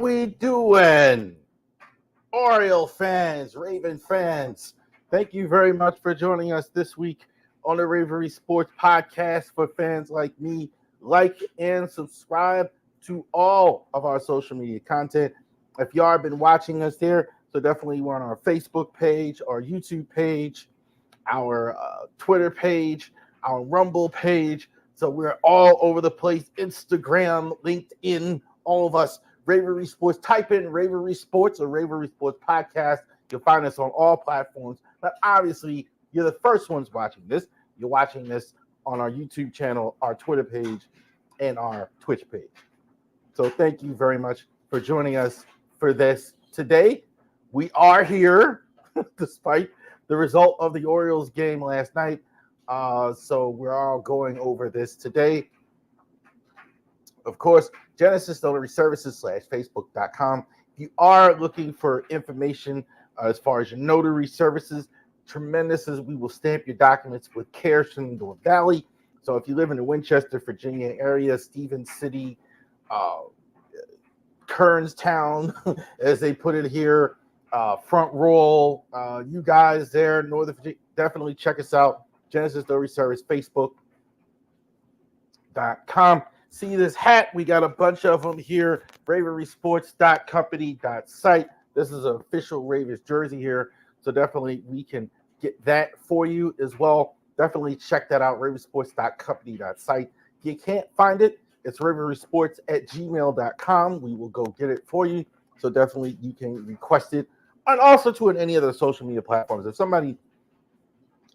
we doing? Oriole fans, Raven fans, thank you very much for joining us this week on the Rivalry Sports Podcast for fans like me. Like and subscribe to all of our social media content. If y'all have been watching us there, so definitely we're on our Facebook page, our YouTube page, our Twitter page, our Rumble page. So we're all over the place. Instagram, LinkedIn, all of us. Rivalry Sports. Type in Rivalry Sports or Rivalry Sports Podcast. You'll find us on all platforms. But obviously, you're the first ones watching this. You're watching this on our YouTube channel, our Twitter page, and our Twitch page. So thank you very much for joining us for this. Today, we are here despite the result of the Orioles game last night. So we're all going over this today. Of course, Genesis Notary Services /Facebook.com. If you are looking for information as far as your notary services, tremendous as we will stamp your documents with care in the Valley. So if you live in the Winchester, Virginia area, Stevens City, Kernstown, as they put it here, Front Roll, you guys there, Northern Virginia, definitely check us out. Genesis Notary Service, Facebook.com. See this hat? We got a bunch of them here. RavenrySports.company.site. This is an official Ravens jersey here. So definitely we can get that for you as well. Definitely check that out. RavenrySports.company.site. If you can't find it, it's RavenrySports@gmail.com. We will go get it for you. So definitely you can request it. And also to any other social media platforms. If somebody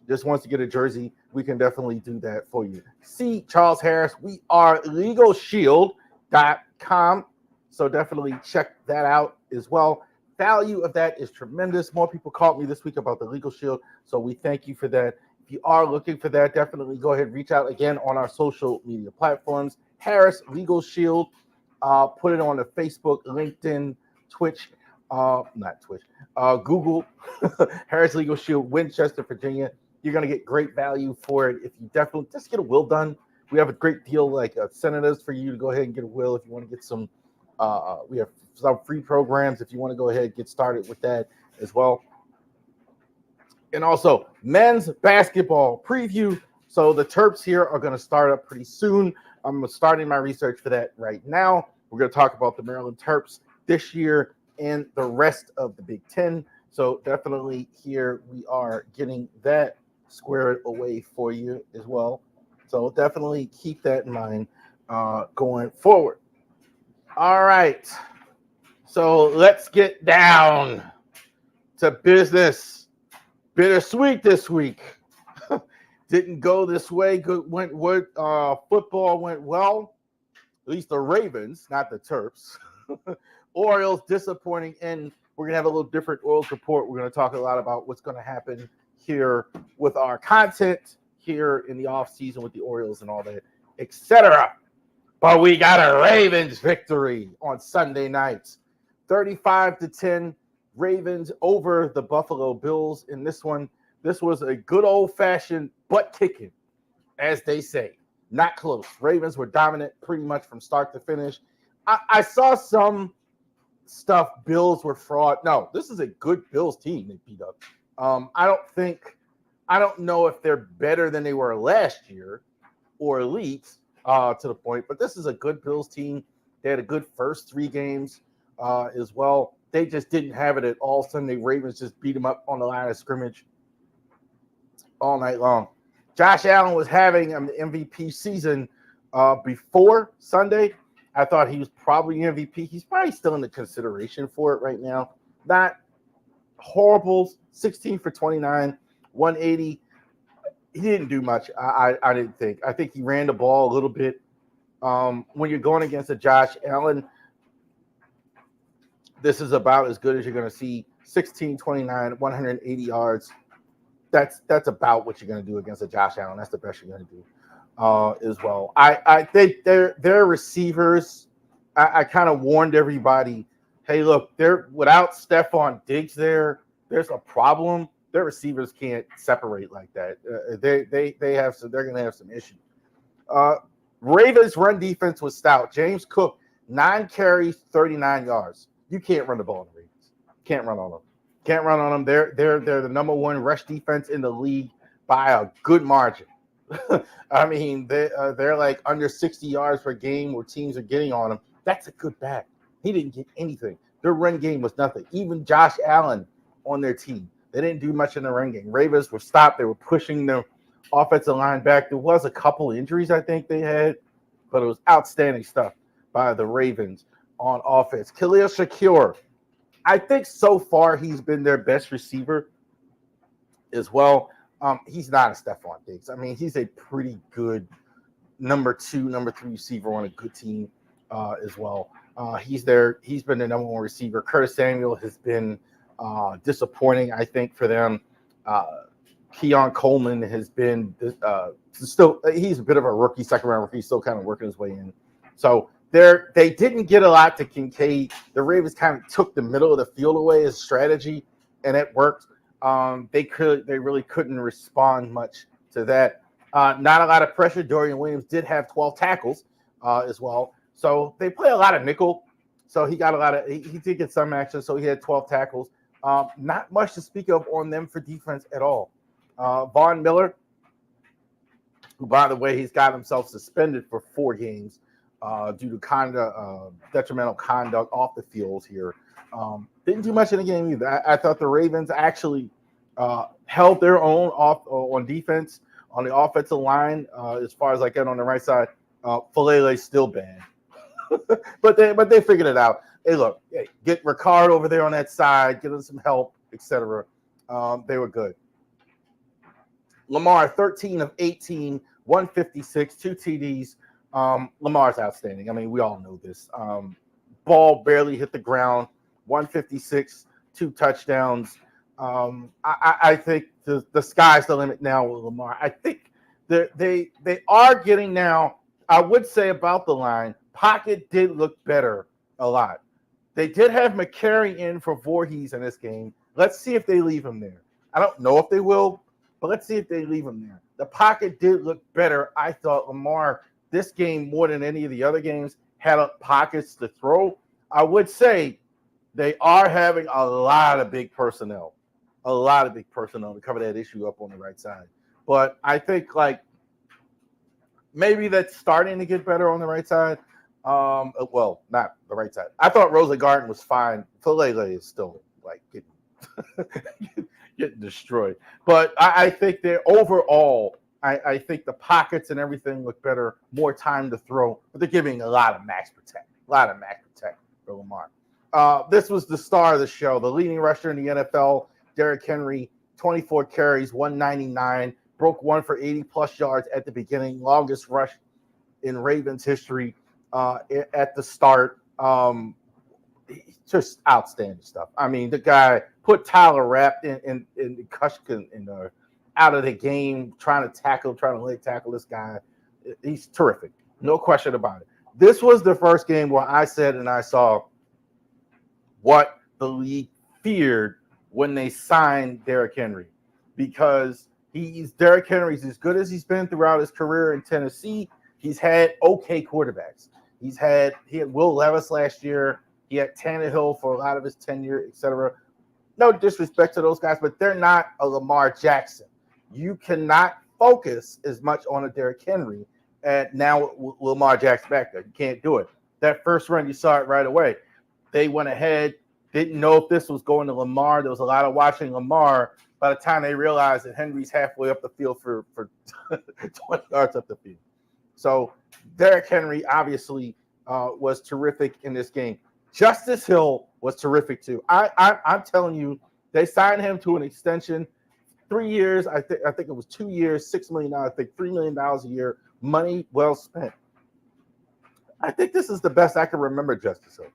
just wants to get a jersey, we can definitely do that for you. See Charles Harris. We are LegalShield.com. So definitely check that out as well. Value of that is tremendous. More people called me this week about the Legal Shield. So we thank you for that. If you are looking for that, definitely go ahead and reach out again on our social media platforms. Harris Legal Shield. Put it on the Facebook, LinkedIn, Twitch. Google. Harris Legal Shield, Winchester, Virginia. You're going to get great value for it if you definitely just get a will done. We have a great deal like senators for you to go ahead and get a will if you want to get some. We have some free programs if you want to go ahead and get started with that as well. And also men's basketball preview. So the Terps here are going to start up pretty soon. I'm starting my research for that right now. We're going to talk about the Maryland Terps this year and the rest of the Big Ten. So definitely here we are getting that squared away for you as well. So definitely keep that in mind going forward. All right. So let's get down to business. Bittersweet this week. Didn't go this way. Football went well. At least the Ravens, not the Terps. Orioles disappointing, and we're going to have a little different Orioles report. We're going to talk a lot about what's going to happen here with our content here in the offseason with the Orioles and all that, etc. But we got a Ravens victory on Sunday night. 35-10, Ravens over the Buffalo Bills in this one. This was a good old-fashioned butt kicking, as they say. Not close. Ravens were dominant pretty much from start to finish. I saw some stuff, Bills were fraud. No, this is a good Bills team they beat up. I don't know if they're better than they were last year or elite to the point, but this is a good Bills team. They had a good first 3 games as well. They just didn't have it at all. Sunday Ravens just beat them up on the line of scrimmage all night long. Josh Allen was having an MVP season before Sunday. I thought he was probably MVP. He's probably still in the consideration for it right now. Not horrible. 16 for 29, 180. He didn't do much. I didn't think. I think he ran the ball a little bit. When you're going against a Josh Allen, this is about as good as you're going to see. 16, 29, 180 yards. That's about what you're going to do against a Josh Allen. That's the best you're going to do as well. I think their receivers, I kind of warned everybody, hey, look, they're without Stephon Diggs there's a problem. Their receivers can't separate like that. They're going to have some issues. Ravens run defense was stout. James Cook 9 carries, 39 yards. You can't run the ball on the Ravens. Can't run on them. Can't run on them. They're the number one rush defense in the league by a good margin. I mean, they're like under 60 yards per game where teams are getting on them. That's a good back. He didn't get anything. Their run game was nothing. Even Josh Allen on their team, they didn't do much in the run game. Ravens were stopped. They were pushing the offensive line back. There was a couple injuries I think they had, but it was outstanding stuff by the Ravens on offense. Khalil Shakir, I think so far he's been their best receiver as well. He's not a Stephon Diggs. I mean, he's a pretty good number 2, number 3 receiver on a good team as well. He's been the number 1 receiver. Curtis Samuel has been disappointing, I think, for them. Keon Coleman has been still. He's a bit of a rookie, second round rookie, still kind of working his way in. So they didn't get a lot to Kincaid. The Ravens kind of took the middle of the field away as strategy, and it worked. They really couldn't respond much to that. Not a lot of pressure. Dorian Williams did have 12 tackles as well. So they play a lot of nickel. So he got a lot of. He did get some action. So he had 12 tackles. Not much to speak of on them for defense at all. Von Miller, who, by the way, he's got himself suspended for 4 games due to detrimental conduct off the field here. Didn't do much in the game either. I thought the Ravens actually held their own on defense, on the offensive line, as far as I get on the right side. Falele's still bad. but they figured it out. Hey, look, get Ricard over there on that side, get him some help, etc. They were good. Lamar, 13 of 18, 156, 2 TDs. Lamar's outstanding. I mean, we all know this. Ball barely hit the ground, 156, 2 touchdowns. I think the sky's the limit now with Lamar. I think they are getting now. I would say about the line, pocket did look better a lot. They did have McCary in for Voorhees in this game. Let's see if they leave him there. I don't know if they will, but let's see if they leave him there. The pocket did look better. I thought Lamar, this game more than any of the other games, had pockets to throw. I would say they are having a lot of big personnel to cover that issue up on the right side. But I think maybe that's starting to get better on the right side. Well, not the right side. I thought Rosa Garden was fine. Falele is still getting destroyed. But I think they're overall, I think the pockets and everything look better, more time to throw, but they're giving a lot of max protect for Lamar. This was the star of the show, the leading rusher in the NFL, Derrick Henry, 24 carries, 199, broke 1 for 80-plus yards at the beginning, longest rush in Ravens history at the start. Just outstanding stuff. I mean, the guy put Tyler Rapp in out of the game, trying to leg tackle this guy. He's terrific. No question about it. This was the first game where I said and I saw what the league feared when they signed Derrick Henry, because Derrick Henry's as good as he's been throughout his career in Tennessee. He's had okay quarterbacks. He had Will Levis last year. He had Tannehill for a lot of his tenure, etc. No disrespect to those guys, but they're not a Lamar Jackson. You cannot focus as much on a Derrick Henry. And now Lamar Jackson back there, you can't do it. That first run, you saw it right away. They went ahead, didn't know if this was going to Lamar. There was a lot of watching Lamar. By the time they realized that Henry's halfway up the field for 20 yards up the field. So Derrick Henry obviously was terrific in this game. Justice Hill was terrific too. I'm telling you, they signed him to an extension, 3 years. I think it was 2 years, $6 million. I think $3 million a year. Money well spent. I think this is the best I can remember Justice Hill.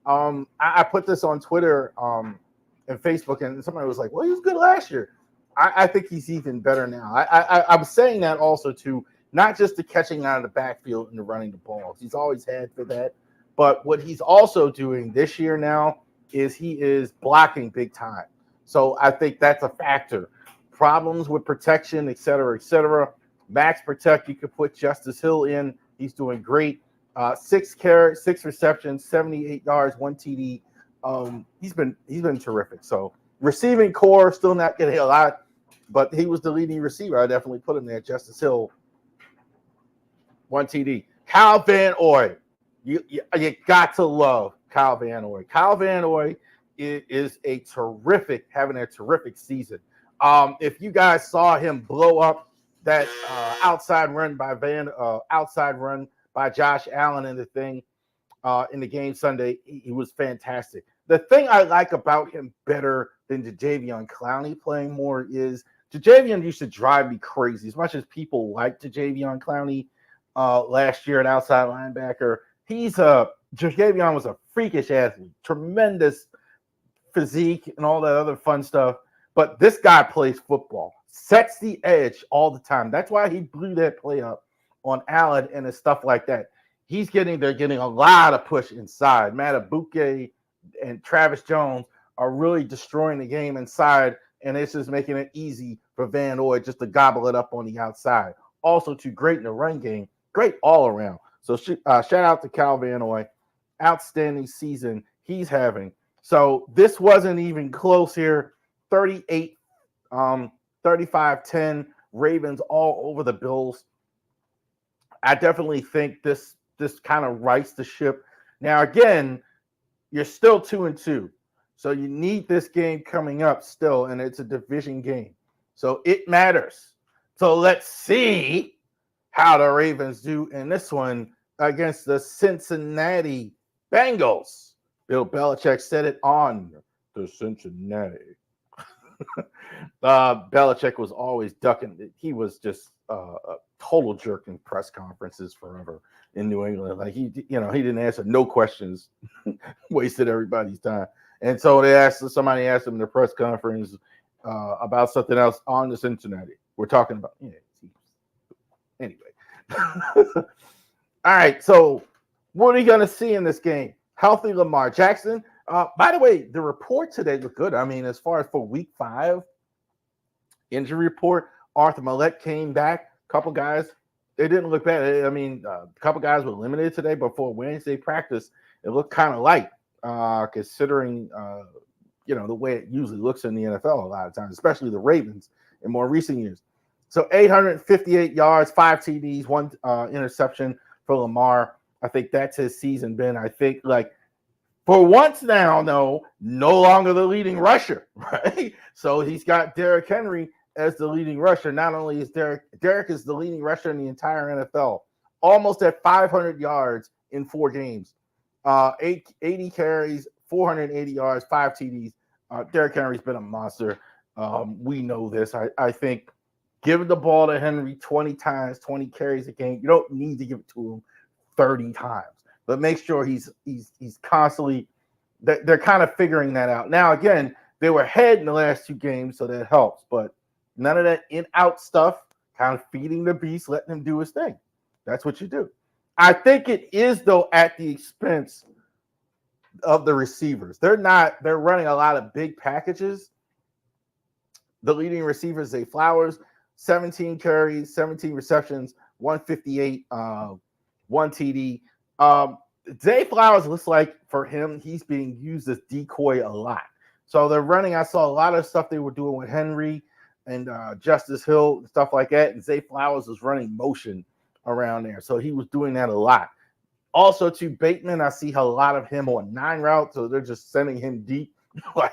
I put this on Twitter and Facebook, and somebody was like, "Well, he was good last year." I think he's even better now. I'm saying that also too, not just the catching out of the backfield and the running the ball. He's always had for that. But what he's also doing this year now is he is blocking big time. So I think that's a factor. Problems with protection, et cetera, et cetera. Max protect, you could put Justice Hill in. He's doing great. 6 carries, 6 receptions, 78 yards, 1 TD. He's been terrific. So receiving core still not getting a lot, but he was the leading receiver. I definitely put him there. Justice Hill, 1 TD. Kyle Van Noy, you got to love Kyle Van Noy. Kyle Van Noy is having a terrific season. If you guys saw him blow up that outside run by Josh Allen in the game Sunday, he was fantastic. The thing I like about him better than Jadeveon Clowney playing more is Jadeveon used to drive me crazy. As much as people like Jadeveon Clowney last year at outside linebacker, Jadeveon was a freakish athlete, tremendous physique and all that other fun stuff. But this guy plays football, sets the edge all the time. That's why he blew that play up on Allen and stuff like that. They're getting a lot of push inside. Matabuke and Travis Jones are really destroying the game inside, and it's just making it easy for Van Noy just to gobble it up on the outside. Also, too great in the run game, great all around. So shout out to Kyle Van Noy, outstanding season he's having. So this wasn't even close here. 38, 35-10, Ravens all over the Bills. I definitely think this kind of rights the ship. Now, again, you're still 2-2. So you need this game coming up still, and it's a division game. So it matters. So let's see how the Ravens do in this one against the Cincinnati Bengals. Bill Belichick said it on the Cincinnati. Belichick was always ducking. He was just a total jerk in press conferences forever in New England. Like he didn't answer no questions, wasted everybody's time. And so somebody asked him in the press conference about something else on the Cincinnati. We're talking about anyway. All right, so what are you going to see in this game? Healthy Lamar Jackson. By the way, the report today looked good. I mean, as far as for week 5 injury report, Arthur Millette came back. A couple guys, they didn't look bad. I mean, a couple guys were limited today, but for Wednesday practice, it looked kind of light, considering the way it usually looks in the NFL a lot of times, especially the Ravens in more recent years. So 858 yards, 5 TDs, 1 interception for Lamar. I think that's his season been. I think for once now, no longer the leading rusher, right? So he's got Derrick Henry as the leading rusher. Not only is Derrick is the leading rusher in the entire NFL, almost at 500 yards in 4 games, 80 carries, 480 yards, 5 TDs. Derrick Henry's been a monster. We know this. I think give the ball to Henry 20 times, 20 carries a game. You don't need to give it to him 30 times. But make sure he's constantly – they're kind of figuring that out. Now, again, they were ahead in the last 2 games, so that helps. But none of that in-out stuff, kind of feeding the beast, letting him do his thing. That's what you do. I think it is, though, at the expense of the receivers. They're running a lot of big packages. The leading receiver is Zay Flowers, 17 carries, 17 receptions, 158, 1 TD. Zay Flowers looks like for him, he's being used as decoy a lot. So they're running. I saw a lot of stuff they were doing with Henry and Justice Hill and stuff like that. And Zay Flowers was running motion around there. So he was doing that a lot. Also, to Bateman, I see a lot of him on 9 route. So they're just sending him deep like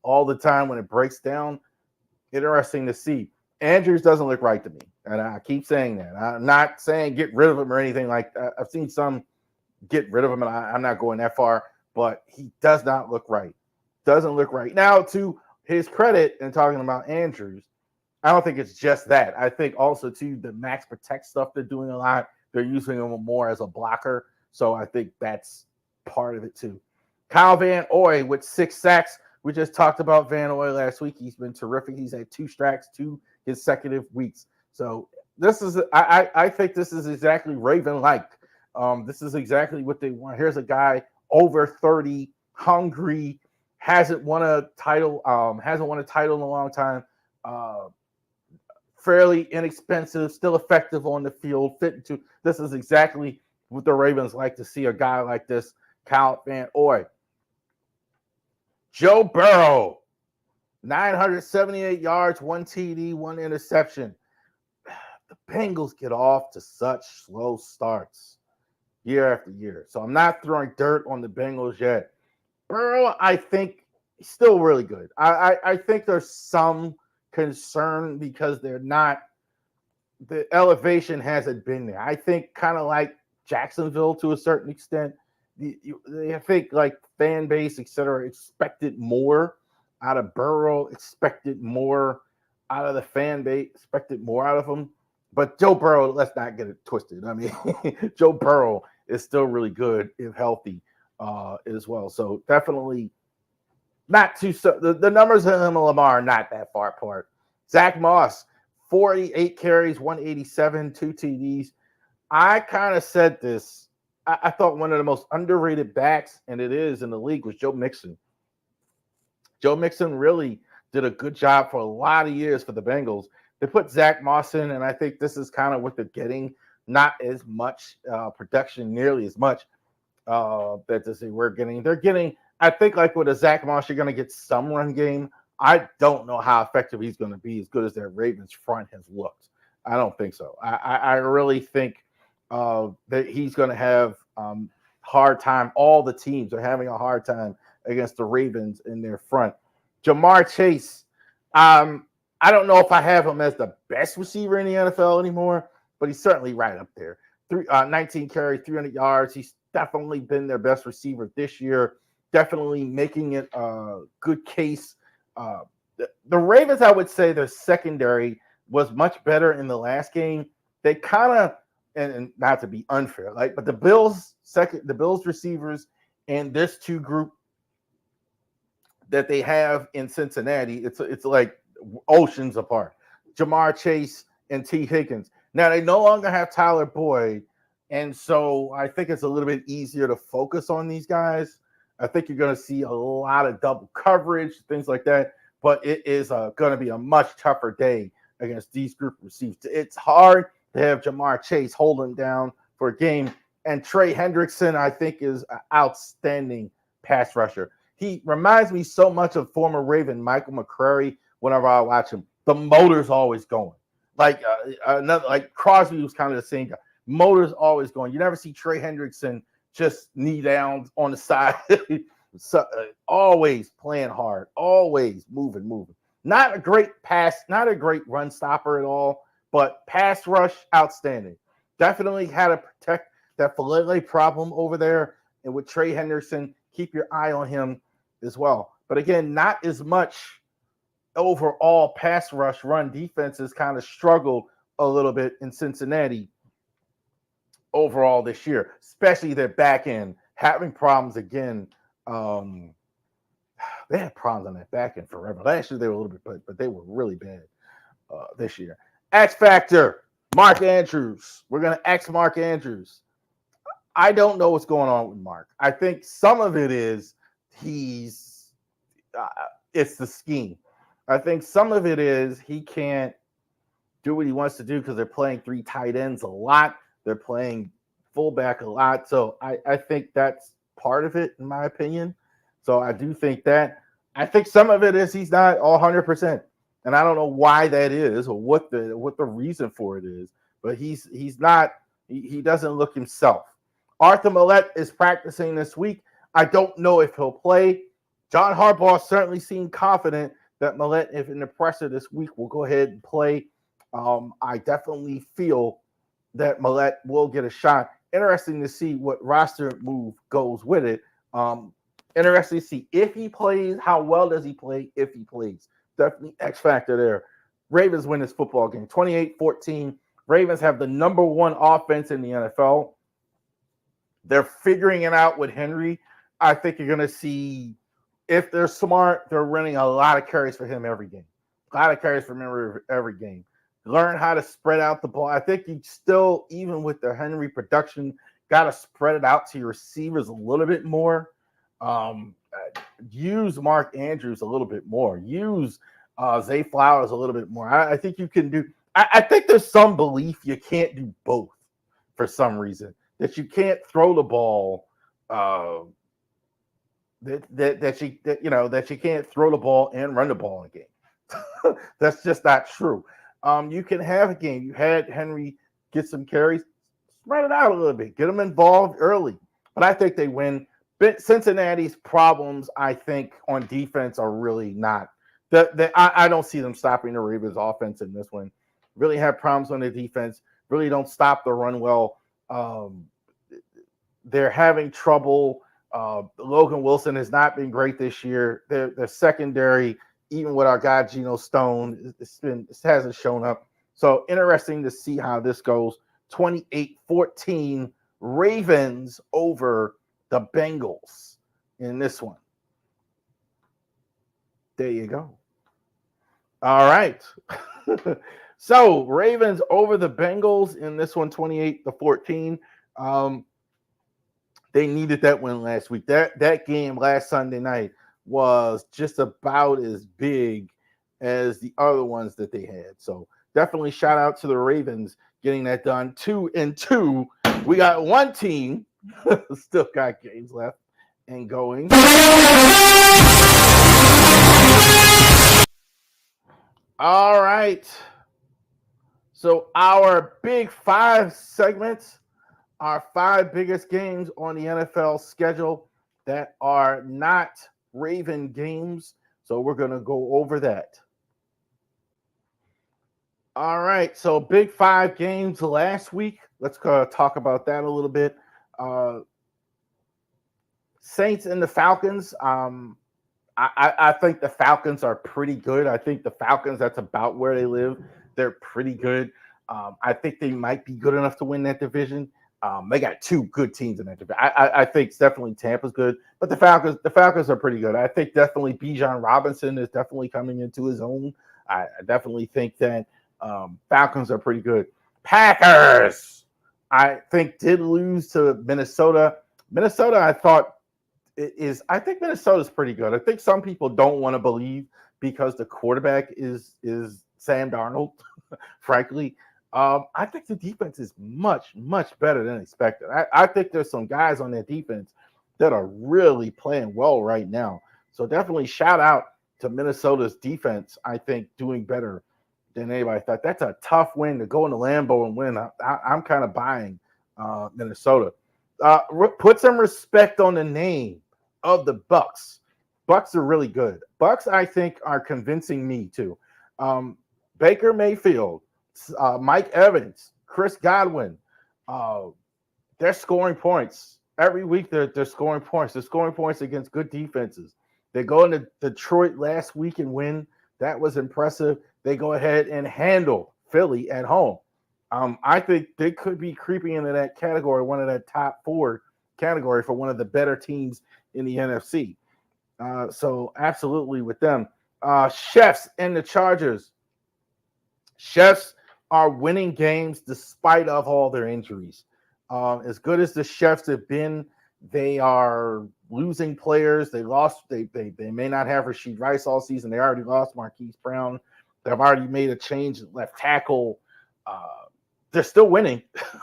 all the time when it breaks down. Interesting to see. Andrews doesn't look right to me. And I keep saying that. I'm not saying get rid of him or anything like that. I've seen some get rid of him, and I'm not going that far, but he does not look right. Doesn't look right. Now, to his credit, and talking about Andrews, I don't think it's just that. I think also, too, the max protect stuff they're doing a lot. They're using him more as a blocker, so I think that's part of it, too. Kyle Van Noy with 6 sacks. We just talked about Van Noy last week. He's been terrific. He's had 2 sacks, 2 consecutive weeks. So this is, I think this is exactly Raven-like. This is exactly what they want. Here's a guy over 30, hungry, hasn't won a title in a long time. Fairly inexpensive, still effective on the field. This is exactly would the Ravens like to see a guy like this, Kyle Van Noy? Joe Burrow, 978 yards, 1 TD, 1 interception. The Bengals get off to such slow starts year after year. So I'm not throwing dirt on the Bengals yet. Burrow, I think, is still really good. I think there's some concern because they're not, the elevation hasn't been there. I think kind of like Jacksonville to a certain extent. I think like fan base, etc., expected more out of Burrow, expected more out of the fan base, expected more out of him. But Joe Burrow, let's not get it twisted. I mean, Joe Burrow is still really good if healthy as well. So definitely not too. The numbers of him and Lamar are not that far apart. Zach Moss, 48 carries, 187, 2 TDs. I kind of said this. I thought one of the most underrated backs, and it is in the league, was Joe Mixon. Joe Mixon really did a good job for a lot of years for the Bengals. They put Zach Moss in, and I think this is kind of what they're getting. Not as much production, nearly as much that we're getting. They're getting, I think, like with a Zach Moss, you're going to get some run game. I don't know how effective he's going to be as good as their Ravens front has looked. I don't think so. I really think that he's going to have hard time. All the teams are having a hard time against the Ravens in their front. Jamar Chase, I don't know if I have him as the best receiver in the NFL anymore, but he's certainly right up there. 19 carries, 300 yards. He's definitely been their best receiver this year. Definitely making it a good case. The Ravens, I would say their secondary was much better in the last game. They kind of, and not to be unfair, like, but the Bills receivers and this two group that they have in Cincinnati, it's like oceans apart. Jamar Chase and T. Higgins. Now they no longer have Tyler Boyd, and so I think it's a little bit easier to focus on these guys. I think you're going to see a lot of double coverage, things like that, but it is going to be a much tougher day against these group receivers. It's hard to have Jamar Chase hold him down for a game, and Trey Hendrickson, I think, is an outstanding pass rusher. He reminds me so much of former Raven Michael McCrary whenever I watch him. The motor's always going. Like Crosby was kind of the same guy. Motor's always going. You never see Trey Hendrickson just knee down on the side. So, always playing hard, always moving. Not a great pass, not a great run stopper at all, but pass rush, outstanding. Definitely had to protect that Falele problem over there. And with Trey Hendrickson, keep your eye on him as well. But again, not as much overall pass rush run defenses kind of struggled a little bit in Cincinnati overall this year, especially their back end having problems again. They had problems on that back end forever. Last year they were a little bit, but they were really bad this year. X Factor, Mark Andrews. We're going to X Mark Andrews. I don't know what's going on with Mark. I think some of it is it's the scheme. I think some of it is he can't do what he wants to do because they're playing 3 tight ends a lot. They're playing fullback a lot. So I think that's part of it, in my opinion. So I do think that. I think some of it is he's not all 100%. And I don't know why that is or what the reason for it is. But he's not, he doesn't look himself. Arthur Millette is practicing this week. I don't know if he'll play. John Harbaugh certainly seemed confident that Millette, if in the presser this week, will go ahead and play. I definitely feel that Millette will get a shot. Interesting to see what roster move goes with it. Interesting to see if he plays, how well does he play if he plays. Definitely X factor there. Ravens win this football game, 28-14. Ravens have the number 1 offense in the NFL. They're figuring it out with Henry. I think you're going to see, if they're smart, they're running a lot of carries for him every game. A lot of carries for him every game. Learn how to spread out the ball. I think you still, even with the Henry production, got to spread it out to your receivers a little bit more. Use Mark Andrews a little bit more. Use Zay Flowers a little bit more. I think you can do. I think there's some belief you can't do both for some reason. that you can't throw the ball. That you can't throw the ball and run the ball in a game. That's just not true. You can have a game. You had Henry get some carries, spread it out a little bit, get them involved early. But I think they win. Cincinnati's problems, I think, on defense are really not. I don't see them stopping the Ravens' offense in this one. Really have problems on the defense. Really don't stop the run well. They're having trouble. Logan Wilson has not been great this year. Their secondary, even with our guy Geno Stone, it hasn't shown up. So interesting to see how this goes. 28-14 Ravens over the Bengals in this one. There you go. All right. So Ravens over the Bengals in this one, 28-14. They needed that win last week. That game last Sunday night was just about as big as the other ones that they had. So definitely shout out to the Ravens getting that done. 2-2. We got one team still got games left and going. All right. So our Big Five segments, our 5 biggest games on the NFL schedule that are not Raven games. So we're going to go over that. All right. So Big 5 games last week. Let's talk about that a little bit. Saints and the Falcons. I think the Falcons are pretty good. I think the Falcons, that's about where they live. They're pretty good. I think they might be good enough to win that division. They got 2 good teams in that division. I think definitely Tampa's good, but the Falcons are pretty good. I think definitely Bijan Robinson is definitely coming into his own. I definitely think that Falcons are pretty good. Packers, I think, did lose to Minnesota. Minnesota, I think Minnesota's pretty good. I think some people don't want to believe because the quarterback is Sam Darnold, frankly. I think the defense is much, much better than expected. I think there's some guys on that defense that are really playing well right now. So definitely shout out to Minnesota's defense, I think, doing better than anybody thought. That's a tough win to go into Lambeau and win. I'm kind of buying Minnesota. Put some respect on the name of the Bucks. Bucks are really good. Bucks, I think, are convincing me too. Baker Mayfield, Mike Evans, Chris Godwin, they're scoring points. Every week they're scoring points. They're scoring points against good defenses. They go into Detroit last week and win. That was impressive. They go ahead and handle Philly at home. I think they could be creeping into that category, one of that top 4 category for one of the better teams in the NFC. So absolutely with them. Chefs and the Chargers. Chefs are winning games despite of all their injuries. As good as the Chefs have been, they are losing players. They may not have Rashid Rice all season. They already lost Marquise Brown. They've already made a change at left tackle. They're still winning.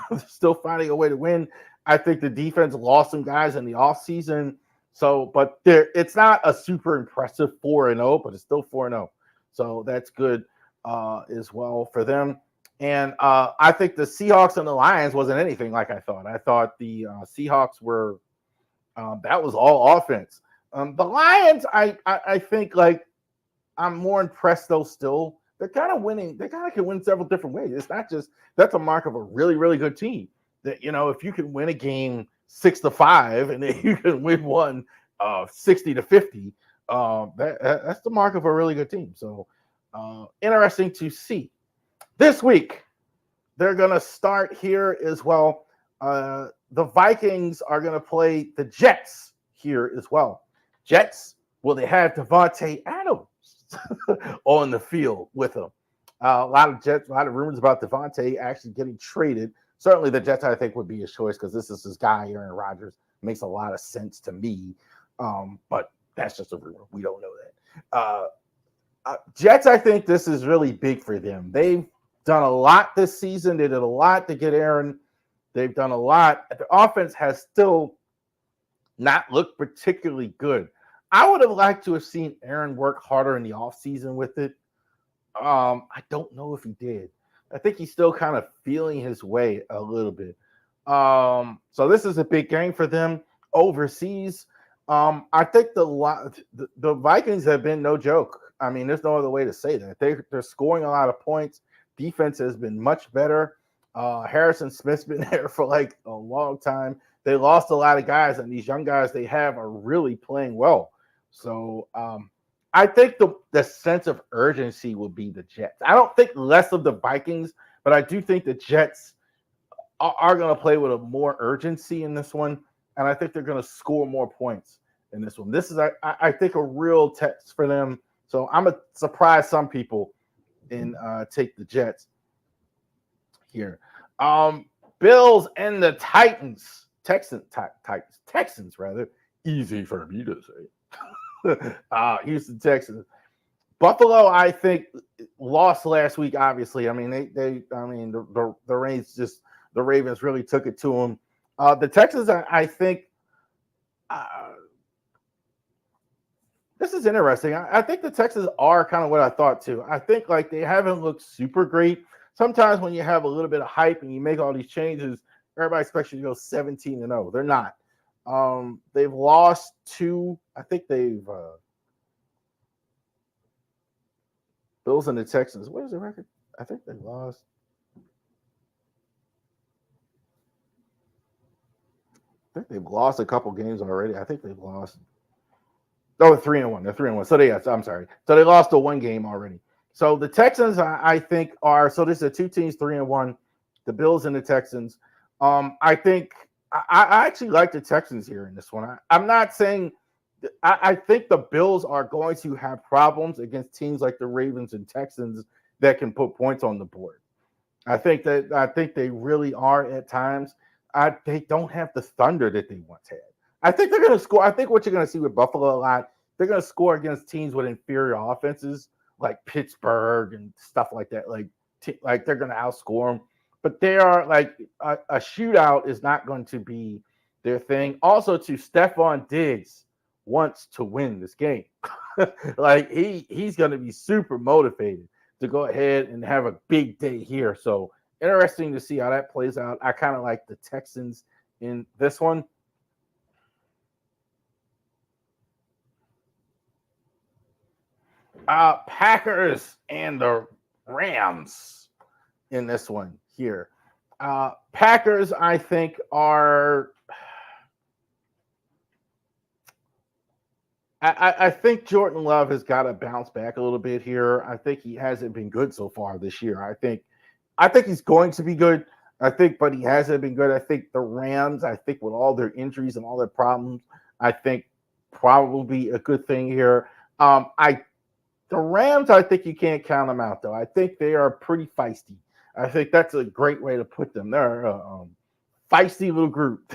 They're still finding a way to win. I think the defense lost some guys in the offseason. So, but it's not a super impressive 4-0, but it's still 4-0. So that's good as well for them. And I think the Seahawks and the Lions wasn't anything like I thought. I thought the Seahawks were that was all offense. The Lions, I think, like, I'm more impressed though still. They're kind of winning. They kind of can win several different ways. It's not just that's a mark of a really, really good team. That, you know, if you can win a game 6-5 and then you can win one 60-50, that's the mark of a really good team. So interesting to see. This week, they're going to start here as well. The Vikings are going to play the Jets here as well. Jets, will they have Devontae Adams on the field with them? A lot of rumors about Devontae actually getting traded. Certainly the Jets, I think, would be his choice because this is his guy, Aaron Rodgers. Makes a lot of sense to me. But that's just a rumor. We don't know that. Jets, I think this is really big for them. They've done a lot this season. They did a lot to get Aaron They've done a lot. The offense has still not looked particularly good. I would have liked to have seen Aaron work harder in the offseason with it. I don't know if he did. I think he's still kind of feeling his way a little bit. So this is a big game for them overseas. I think the Vikings have been no joke. I mean, there's no other way to say that. They're scoring a lot of points. Defense has been much better. Harrison Smith's been there for like a long time. They lost a lot of guys, and these young guys they have are really playing well. So I think the sense of urgency will be the Jets. I don't think less of the Vikings, but I do think the Jets are going to play with a more urgency in this one, and I think they're going to score more points in this one. This is, I think, a real test for them. So I'm going to surprise some people and take the Jets here. Bills and the Texans rather. Easy for me to say. Houston Texans. Buffalo, I think, lost last week. Obviously, I mean the Ravens really took it to them. The Texans, I think, this is interesting. I think the Texans are kind of what I thought too. I think like they haven't looked super great. Sometimes when you have a little bit of hype and you make all these changes, everybody expects you to go 17-0. They're not. They've lost two. I think they've Bills and the Texans. What is the record? I think they lost. I think they've lost a couple games already. I think they've lost. Oh, 3-1. They're 3-1. So I'm sorry. So they lost a one game already. So the Texans, I think, are so this is 2 teams, 3-1. The Bills and the Texans. I think I actually like the Texans here in this one. I'm not saying I think the Bills are going to have problems against teams like the Ravens and Texans that can put points on the board. I think they really are at times. They don't have the thunder that they once had. I think they're going to score. I think what you're going to see with Buffalo a lot, they're going to score against teams with inferior offenses like Pittsburgh and stuff like that. Like they're going to outscore them. But they are like a shootout is not going to be their thing. Also, to Stephon Diggs wants to win this game. Like he's going to be super motivated to go ahead and have a big day here. So interesting to see how that plays out. I kind of like the Texans in this one. Packers and the Rams in this one here. Packers, I think, are. I think Jordan Love has got to bounce back a little bit here. I think he hasn't been good so far this year. I think he's going to be good. But he hasn't been good. I think the Rams, with all their injuries and all their problems, I think probably a good thing here. The Rams, I think you can't count them out, though. I think they are pretty feisty. I think that's a great way to put them. They're a feisty little group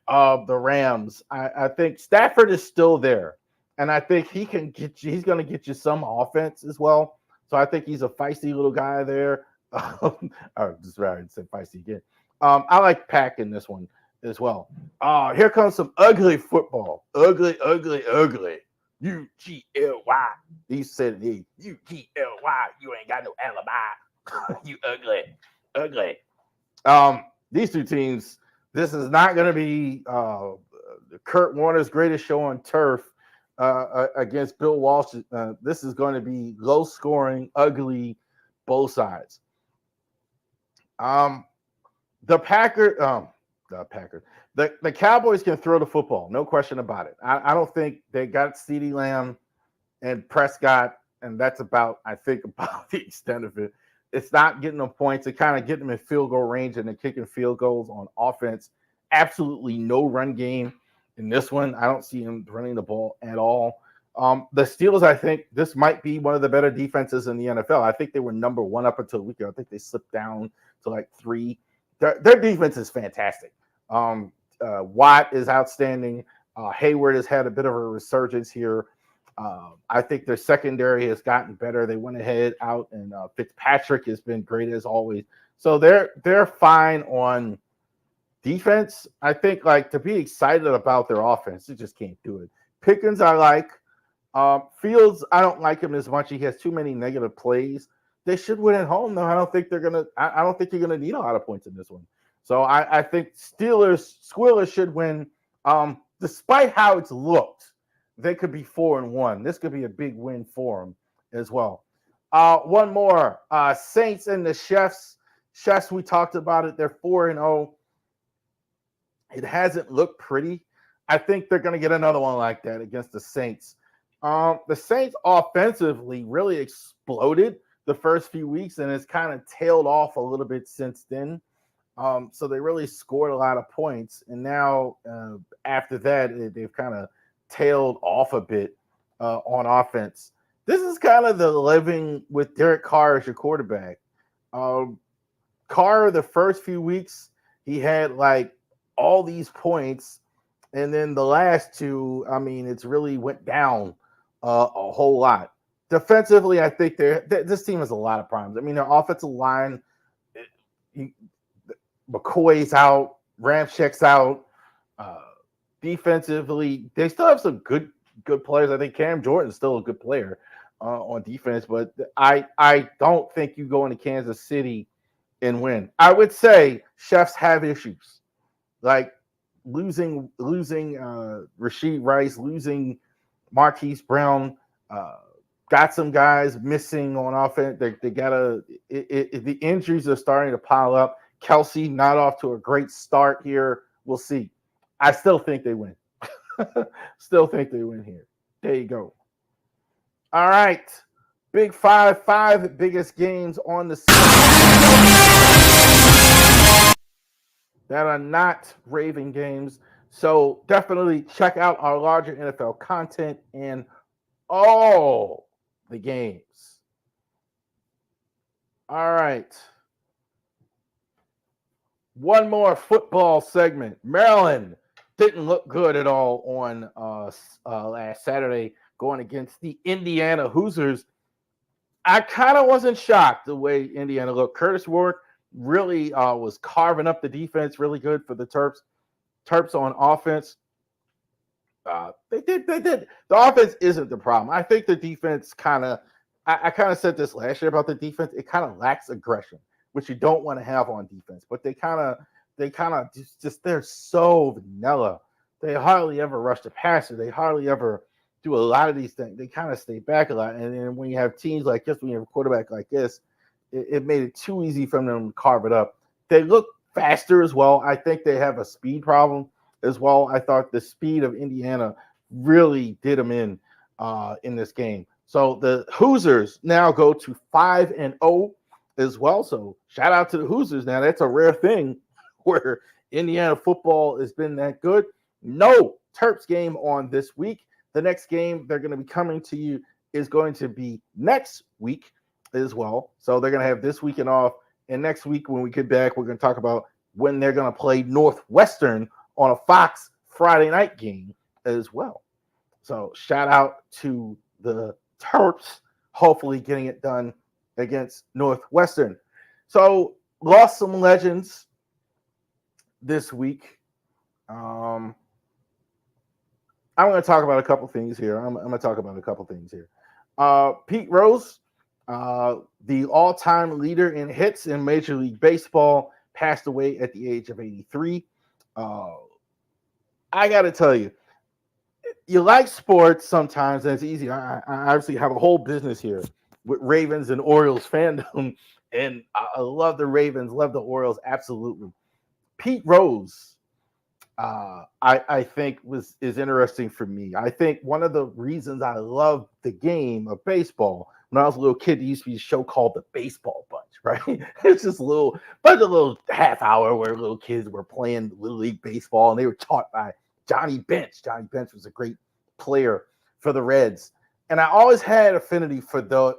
of the Rams. I think Stafford is still there, and I think he can get you. He's going to get you some offense as well. So I think he's a feisty little guy there. Just rather say feisty again. I like Pack in this one as well. Here comes some ugly football. Ugly. UGLY. He said it. UGLY. You ain't got no alibi. You ugly. These two teams, this is not going to be Kurt Warner's greatest show on turf against Bill Walsh. This is going to be low scoring, ugly, both sides. The Cowboys can throw the football, no question about it. I don't think they got CeeDee Lamb and Prescott, and that's about the extent of it. It's not getting them points. It's kind of getting them in field goal range and then kicking field goals on offense. Absolutely no run game in this one. I don't see him running the ball at all. The Steelers, I think this might be one of the better defenses in the NFL. I think they were number one up until a week ago. I think they slipped down to like 3. Their defense is fantastic. Watt is outstanding. Hayward has had a bit of a resurgence here. I think their secondary has gotten better. They went ahead out, and Fitzpatrick has been great as always. So they're fine on Defense, I think, like, to be excited about their offense, you just can't do it. Pickens, I like. Fields, I don't like him as much. He has too many negative plays. They should win at home, though. I don't think they're gonna. I don't think you're gonna need a lot of points in this one. So I think Squealers should win. Despite how it's looked, they could be 4-1. This could be a big win for them as well. One more. Saints and the Chefs. Chefs, we talked about it. They're 4-0. It hasn't looked pretty. I think they're going to get another one like that against the Saints. The Saints offensively really exploded the first few weeks, and it's kind of tailed off a little bit since then. So they really scored a lot of points, and now after that, they've kind of tailed off a bit on offense. This is kind of the living with Derek Carr as your quarterback. Carr, the first few weeks, he had like all these points, and then the last two, I mean, it's really went down a whole lot. Defensively, I think this team has a lot of problems. I mean, their offensive line, McCoy's out, Ramchick's out. Defensively, they still have some good players. I think Cam Jordan's still a good player on defense, but I don't think you go into Kansas City and win. I would say Chefs have issues, like losing Rashid Rice, losing Marquise Brown, got some guys missing on offense. They gotta. The injuries are starting to pile up. Kelsey not off to a great start here. We'll see. I still think they win. Still think they win here. There you go. All right. Big five biggest games on the season that are not Raven games. So definitely check out our larger NFL content and all the games. All right. One more football segment. Maryland didn't look good at all on last Saturday going against the Indiana Hoosiers. I kind of wasn't shocked the way Indiana looked. Curtis Warwick really was carving up the defense really good for the Terps. Terps on offense. They did. The offense isn't the problem. I think the defense kind of, I kind of said this last year about the defense. It kind of lacks aggression, which you don't want to have on defense. But they kind of just they're so vanilla. They hardly ever rush the passer. They hardly ever do a lot of these things. They kind of stay back a lot. And then when you have teams like this, when you have a quarterback like this, it made it too easy for them to carve it up. They look faster as well. I think they have a speed problem as well. I thought the speed of Indiana really did them in this game. So the Hoosiers now go to 5-0 as well. So shout out to the Hoosiers. Now that's a rare thing where Indiana football has been that good. No Terps game on this week. The next game they're going to be coming to you is going to be next week as well. So they're going to have this weekend off. And next week when we get back, we're going to talk about when they're going to play Northwestern on a Fox Friday night game as well. So shout out to the Terps, hopefully getting it done against Northwestern. So lost some legends this week. I'm going to talk about a couple things here. Pete Rose, the all-time leader in hits in Major League Baseball, passed away at the age of 83. I got to tell you, you like sports sometimes, and it's easy. I obviously have a whole business here with Ravens and Orioles fandom, and I love the Ravens, love the Orioles, absolutely. Pete Rose, I think is interesting for me. I think one of the reasons I love the game of baseball, when I was a little kid, there used to be a show called The Baseball Bunch, right? It's just a little half hour where little kids were playing Little League Baseball, and they were taught by Johnny Bench. Johnny Bench was a great player for the Reds. And I always had affinity for the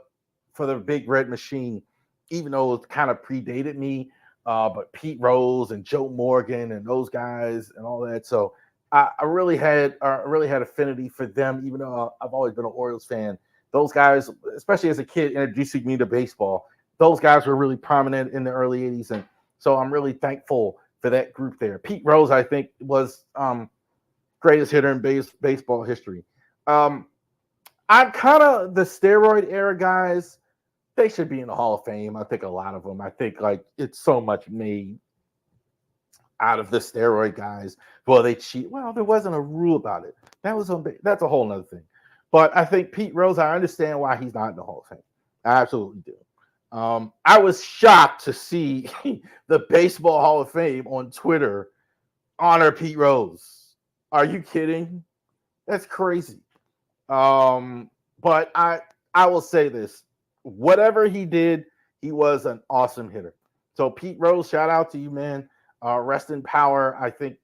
Big Red Machine, even though it kind of predated me. But Pete Rose and Joe Morgan and those guys and all that. So I really had affinity for them, even though I've always been an Orioles fan. Those guys, especially as a kid, introducing me to baseball, those guys were really prominent in the early 80s. And so I'm really thankful for that group there. Pete Rose, I think, was greatest hitter in baseball history. I'm kind of the steroid era guys. They should be in the Hall of Fame. I think a lot of them. I think like it's so much made out of the steroid guys. Well, they cheat. Well, there wasn't a rule about it. That's a whole nother thing. But I think Pete Rose, I understand why he's not in the Hall of Fame. I absolutely do. I was shocked to see the Baseball Hall of Fame on Twitter honor Pete Rose. Are you kidding? That's crazy. But I will say this. Whatever he did, he was an awesome hitter. So Pete Rose, shout out to you, man. Rest in power. I think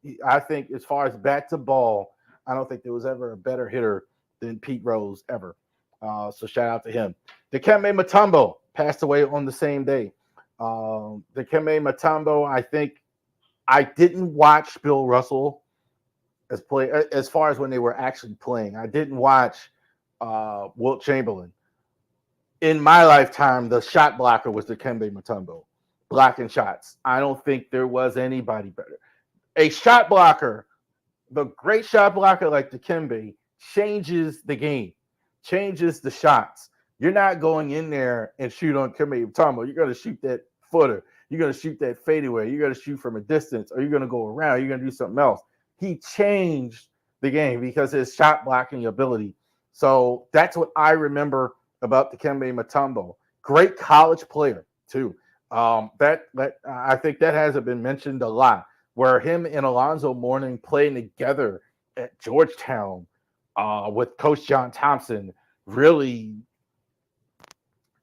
as far as bat to ball, I don't think there was ever a better hitter than Pete Rose ever. So shout out to him. Dikembe Mutombo passed away on the same day. Dikembe Mutombo, I think I didn't watch Bill Russell as far as when they were actually playing. I didn't watch Wilt Chamberlain. In my lifetime, the shot blocker was Dikembe Mutombo, blocking shots. I don't think there was anybody better. A shot blocker, the great shot blocker like Dikembe, changes the game, changes the shots. You're not going in there and shoot on Dikembe Mutombo. You're going to shoot that footer. You're going to shoot that fadeaway. You're going to shoot from a distance, or you're going to go around. You're going to do something else. He changed the game because of his shot blocking ability. So that's what I remember about Dikembe Mutombo. Great college player too. I think that hasn't been mentioned a lot. Where him and Alonzo Mourning playing together at Georgetown with Coach John Thompson, really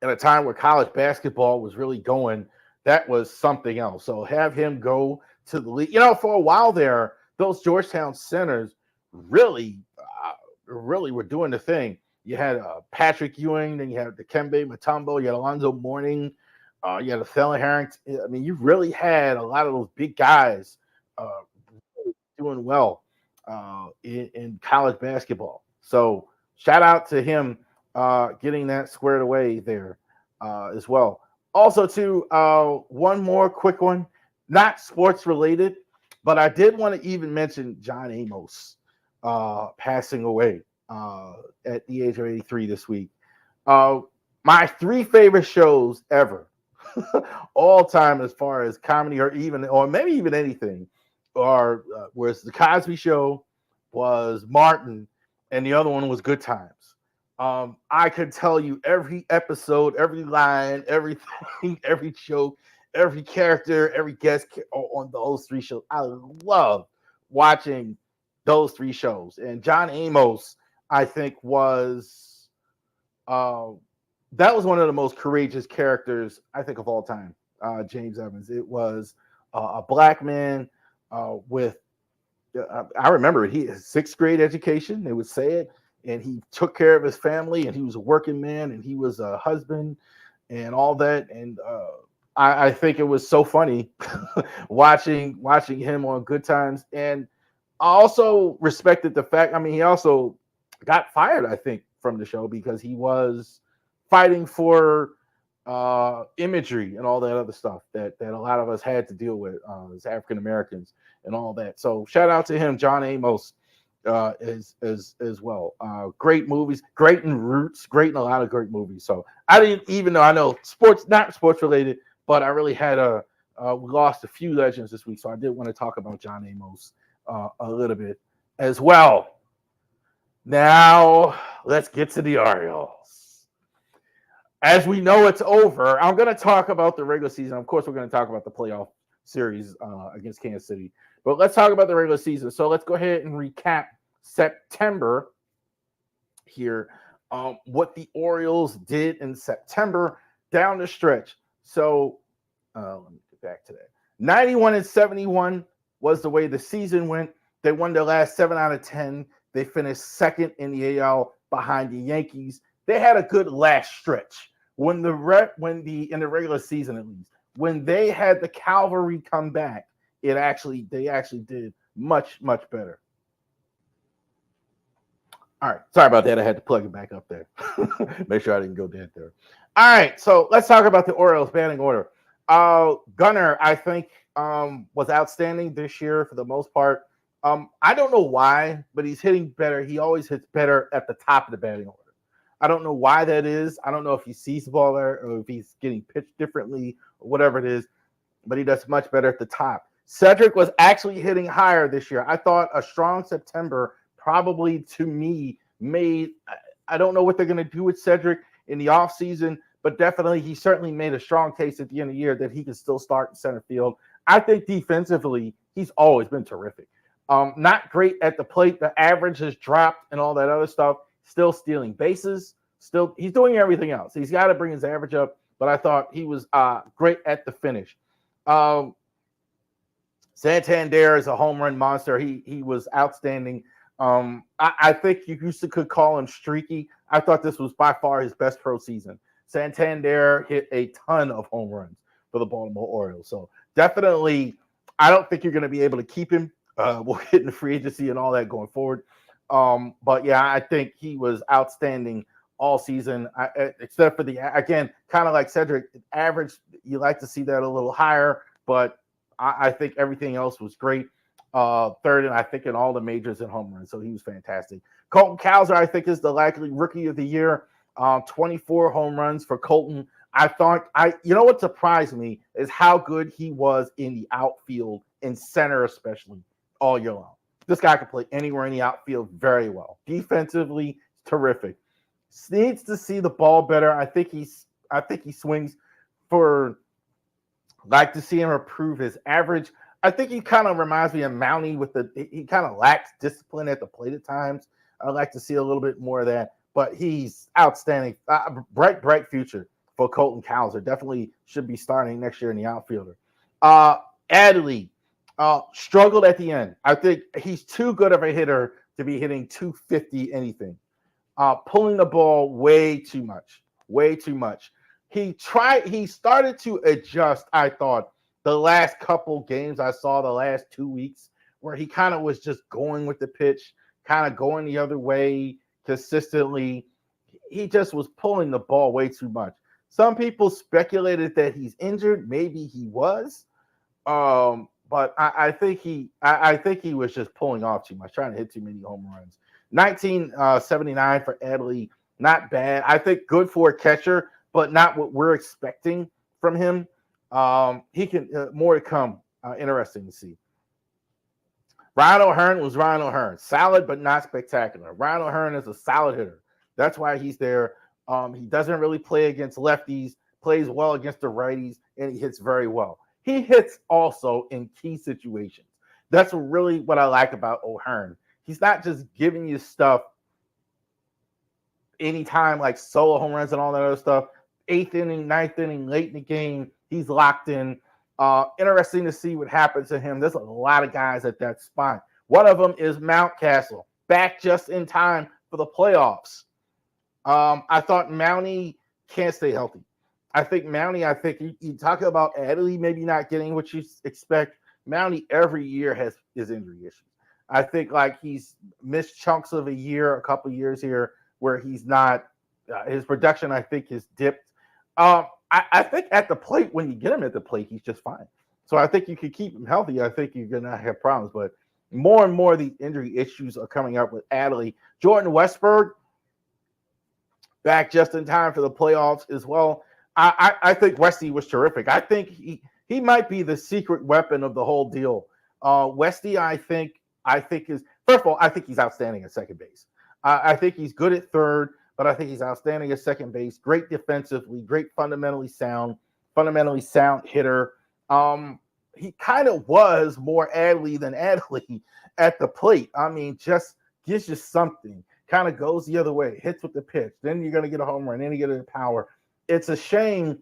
at a time where college basketball was really going, that was something else. So have him go to the league. For a while there, those Georgetown centers really were doing the thing. You had Patrick Ewing, then you had Dikembe Mutombo, you had Alonzo Mourning, you had Thelen Harrington. I mean, you really had a lot of those big guys doing well in college basketball. So shout out to him getting that squared away there as well. Also, too, one more quick one, not sports related, but I did want to even mention John Amos passing away at the age of 83 this week. My 3 favorite shows ever, all time, as far as comedy or maybe even anything, was the Cosby Show, was Martin, and the other one was Good Times. I could tell you every episode, every line, everything, every joke, every character, every guest on those 3 shows. I love watching those 3 shows. And John Amos, I think, was that was one of the most courageous characters, I think, of all time. James Evans. It was a black man with, I remember it. He has 6th grade education. They would say it, and he took care of his family, and he was a working man, and he was a husband, and all that. And I think it was so funny watching him on Good Times. And I also respected the fact. I mean, he also got fired, I think, from the show because he was fighting for imagery and all that other stuff that a lot of us had to deal with as African Americans and all that. So shout out to him, John Amos, as well. Great movies, great in Roots, great in a lot of great movies. So I didn't even know. I know sports, not sports related, but I really had we lost a few legends this week, so I did want to talk about John Amos a little bit as well. Now let's get to the Orioles. As we know, it's over. I'm going to talk about the regular season. Of course, we're going to talk about the playoff series against Kansas City. But let's talk about the regular season. So let's go ahead and recap September here. What the Orioles did in September down the stretch. So let me get back to that. 91-71 was the way the season went. They won their last 7 out of 10. They finished 2nd in the AL behind the Yankees. They had a good last stretch in the regular season, at least. When they had the cavalry come back, they actually did much, much better. All right, sorry about that. I had to plug it back up there. Make sure I didn't go dead there. All right, so let's talk about the Orioles batting order. Gunnar, I think was outstanding this year for the most part. I don't know why, but he's hitting better. He always hits better at the top of the batting order. I don't know why that is. I don't know if he sees the ball there or if he's getting pitched differently or whatever it is, but he does much better at the top. Cedric was actually hitting higher this year. I thought a strong September probably to me made – I don't know what they're going to do with Cedric in the offseason, but definitely he certainly made a strong case at the end of the year that he can still start in center field. I think defensively he's always been terrific. Not great at the plate. The average has dropped and all that other stuff. Still stealing bases. Still, he's doing everything else. He's got to bring his average up, but I thought he was great at the finish. Santander is a home run monster. He was outstanding. I think you could call him streaky. I thought this was by far his best pro season. Santander hit a ton of home runs for the Baltimore Orioles. So definitely, I don't think you're going to be able to keep him. We'll get in the free agency and all that going forward. But yeah, I think he was outstanding all season, except for again, kind of like Cedric, average, you like to see that a little higher, but I think everything else was great. Third, and I think in all the majors and home runs, so he was fantastic. Colton Cowser, I think, is the likely rookie of the year. 24 home runs for Colton. You know what surprised me is how good he was in the outfield, in center especially, all year long. This guy can play anywhere in the outfield very well. Defensively, terrific. Needs to see the ball better. I think he swings for. Like to see him improve his average. I think he kind of reminds me of Mountie he kind of lacks discipline at the plate at times. I'd like to see a little bit more of that, but he's outstanding. Bright future for Colton Cowser. Definitely should be starting next year in the outfielder. Adley struggled at the end. I think he's too good of a hitter to be hitting 250 anything. Pulling the ball way too much. He started to adjust, I thought, the last couple games I saw the last 2 weeks, where he kind of was just going with the pitch, kind of going the other way consistently. He just was pulling the ball way too much. Some people speculated that he's injured. Maybe he was. But I think he was just pulling off too much, trying to hit too many home runs. 1979 for Adley, not bad. I think good for a catcher, but not what we're expecting from him. He can more to come. Interesting to see. Ryan O'Hearn was Ryan O'Hearn. Solid, but not spectacular. Ryan O'Hearn is a solid hitter. That's why he's there. He doesn't really play against lefties, plays well against the righties, and he hits very well. He hits also in key situations. That's really what I like about O'Hearn. He's not just giving you stuff anytime, like solo home runs and all that other stuff. 8th inning, 9th inning, late in the game, he's locked in. Interesting to see what happens to him. There's a lot of guys at that spot. One of them is Mountcastle, back just in time for the playoffs. I thought Mountie can't stay healthy. I think you talk about Adley maybe not getting what you expect. Mountie every year has his injury issues. I think like he's missed chunks of a year, a couple of years here where he's not. His production, I think, has dipped. I think at the plate, when you get him at the plate, he's just fine. So I think you could keep him healthy. I think you're going to have problems. But more and more the injury issues are coming up with Adley. Jordan Westberg, back just in time for the playoffs as well. I think Westy was terrific. I think he might be the secret weapon of the whole deal. Westy, I think is, first of all, I think he's outstanding at second base. I think he's good at third, but I think he's outstanding at second base. Great defensively, great fundamentally sound hitter. He kind of was more Adley than Adley at the plate. I mean, just gives you something. Kind of goes the other way, hits with the pitch. Then you're going to get a home run. Then you get a power. It's a shame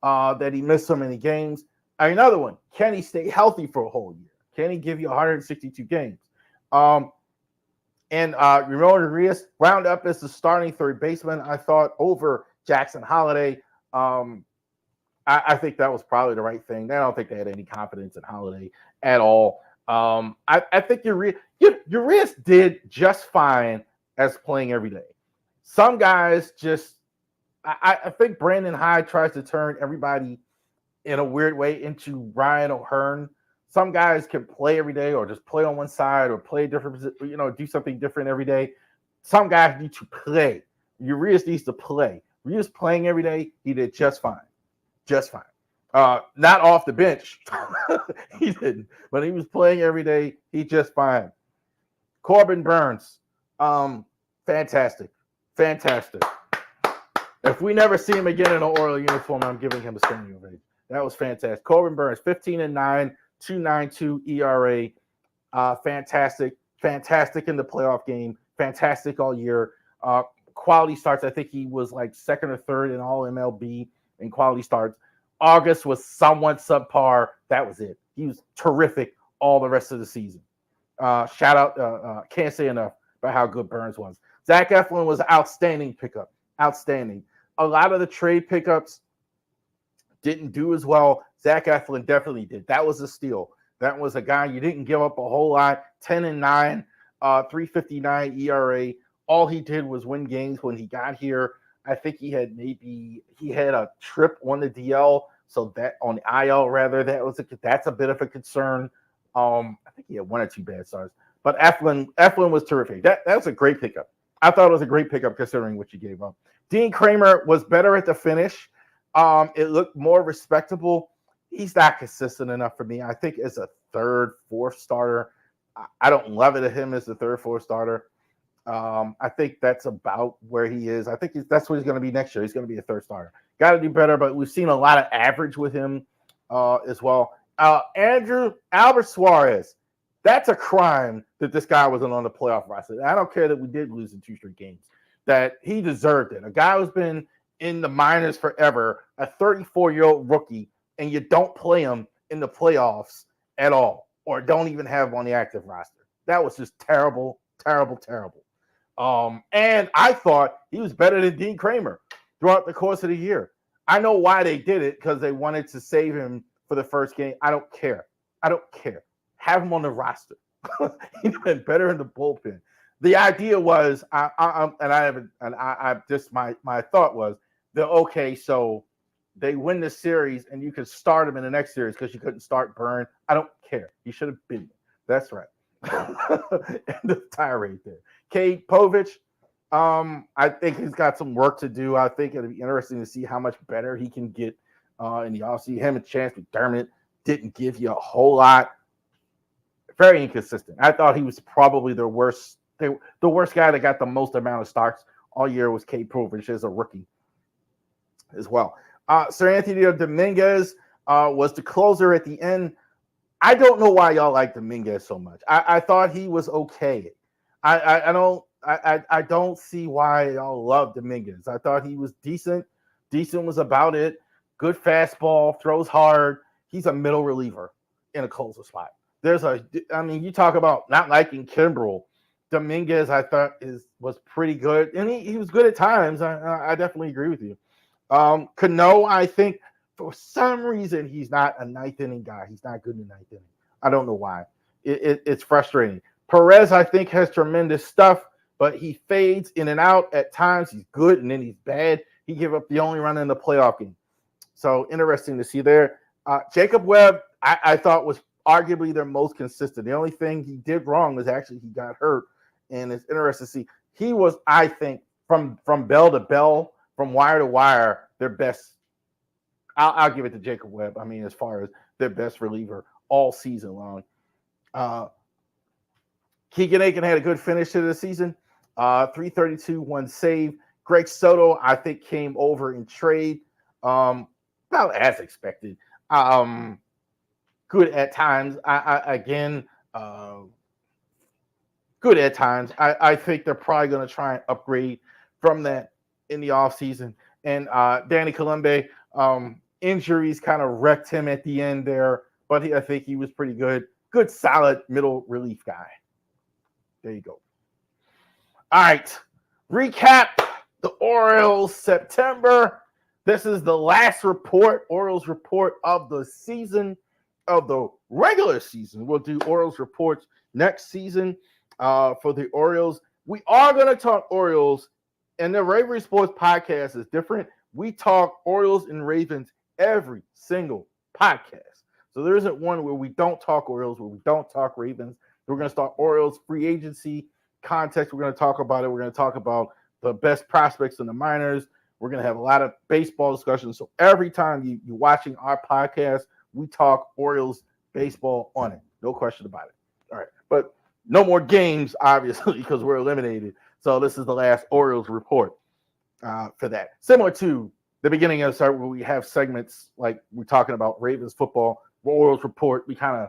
that he missed so many games. Another one, can he stay healthy for a whole year? Can he give you 162 games? And Ramon Urias wound up as the starting third baseman, I thought, over Jackson Holliday. I think that was probably the right thing. I don't think they had any confidence in Holliday at all. I think Urias did just fine as playing every day. Some guys just I think Brandon Hyde tries to turn everybody in a weird way into Ryan O'Hearn. Some guys can play every day or just play on one side or play different, do something different every day. Some guys need to play. Urias needs to play. Urias playing every day, he did just fine. Just fine. Not off the bench. He didn't. But he was playing every day. He just fine. Corbin Burns. Fantastic. Fantastic. If we never see him again in an Oriole uniform, I'm giving him a standing ovation. That was fantastic. Corbin Burns, 15-9, 2.92 ERA. Fantastic. Fantastic in the playoff game. Fantastic all year. Quality starts. I think he was like second or third in all MLB in quality starts. August was somewhat subpar. That was it. He was terrific all the rest of the season. Shout out. Can't say enough about how good Burns was. Zach Eflin was an outstanding pickup. Outstanding. A lot of the trade pickups didn't do as well. Zach Eflin definitely did. That was a steal. That was a guy you didn't give up a whole lot. 10-9, 3.59 ERA. All he did was win games when he got here. I think he had a trip on the DL, so that on the IL rather. That's a bit of a concern. I think he had one or two bad starts, but Eflin was terrific. That was a great pickup. I thought it was a great pickup considering what you gave up. Dean Kramer was better at the finish. It looked more respectable. He's not consistent enough for me. I think as a third, fourth starter, I don't love it at him as the third, fourth starter. I think that's about where he is. I think that's what he's going to be next year. He's going to be a third starter. Got to do better, but we've seen a lot of average with him as well. Albert Suarez, that's a crime that this guy wasn't on the playoff roster. I don't care that we did lose in 2 straight games, that he deserved it. A guy who's been in the minors forever, a 34-year-old rookie, and you don't play him in the playoffs at all, or don't even have him on the active roster. That was just terrible, terrible, terrible. And I thought he was better than Dean Kramer throughout the course of the year. I know why they did it, because they wanted to save him for the first game. I don't care. Have him on the roster. He's been better in the bullpen. The idea was, my thought was that, okay, so they win the series and you could start him in the next series because you couldn't start Byrne. I don't care. He should have been there. That's right. End of tirade there. Cade Povich, I think he's got some work to do. I think it'll be interesting to see how much better he can get in the offseason. Him and Chance McDermott didn't give you a whole lot. Very inconsistent. I thought he was probably the worst guy that got the most amount of starts all year was Cade Povich as a rookie as well. Sir Anthony Dominguez was the closer at the end. I don't know why y'all like Dominguez so much. I thought he was okay. I don't see why y'all love Dominguez. I thought he was decent. Decent was about it. Good fastball, throws hard. He's a middle reliever in a closer spot. You talk about not liking Kimbrel. Dominguez, I thought was pretty good, and he was good at times. I definitely agree with you. Cano, I think for some reason he's not a ninth inning guy. He's not good in the ninth inning. I don't know why. It's frustrating. Perez, I think, has tremendous stuff, but he fades in and out at times. He's good, and then he's bad. He gave up the only run in the playoff game. So interesting to see there. Jacob Webb, I thought was arguably their most consistent. The only thing he did wrong was actually he got hurt, and it's interesting to see. He was, I think, from bell to bell, from wire to wire, their best. I'll give it to Jacob Webb. I mean, as far as their best reliever all season long. Keegan Aiken had a good finish to the season. 332, 1 save. Greg Soto, I think, came over in trade. About as expected. Good at times. Good at times. I think they're probably going to try and upgrade from that in the offseason. And Danny Colombe, injuries kind of wrecked him at the end there, but I think he was pretty good. Good, solid middle relief guy. There you go. All right. Recap the Orioles September. This is the last report, Orioles report of the season, of the regular season. We'll do Orioles reports next season for the Orioles. We are going to talk Orioles, and the Rivalry Sports podcast is different. We talk Orioles and Ravens every single podcast. So there isn't one where we don't talk Orioles, where we don't talk Ravens. We're going to start Orioles free agency context. We're going to talk about it. We're going to talk about the best prospects in the minors. We're going to have a lot of baseball discussions. So every time you're watching our podcast, we talk Orioles baseball on it. No question about it. All right. But no more games, obviously, because we're eliminated. So this is the last Orioles report for that. Similar to the beginning of the start where we have segments like we're talking about Ravens football, Orioles report. We kind of,